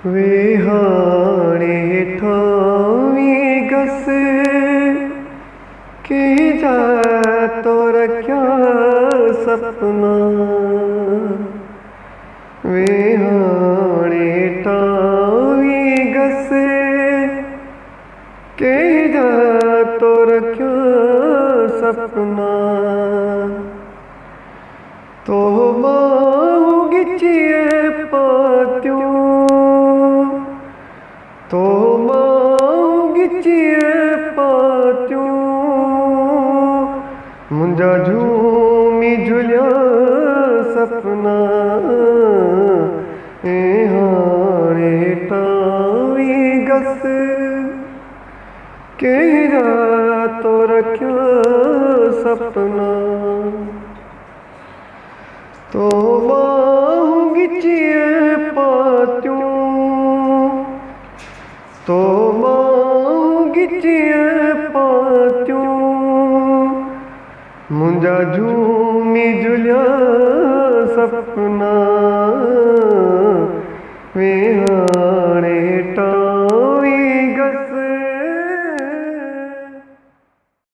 विहाणे ठावी गस की जा तो रख्या सपना। विहाणे ठावी गस की जा तो रख्या सपना। तो बाहु गिचिए पात्यूं, तो बाहु गिचिए पात्यूं, मुंजा झूमी झुलिया सपना। हाणे टावी गस के तो रख्या सपना। तो बाहु गिचिए पात्यूं, तो बाहु गिचिए पात्यूं, मुंजा झूमी झुलिया सपना। विहाणे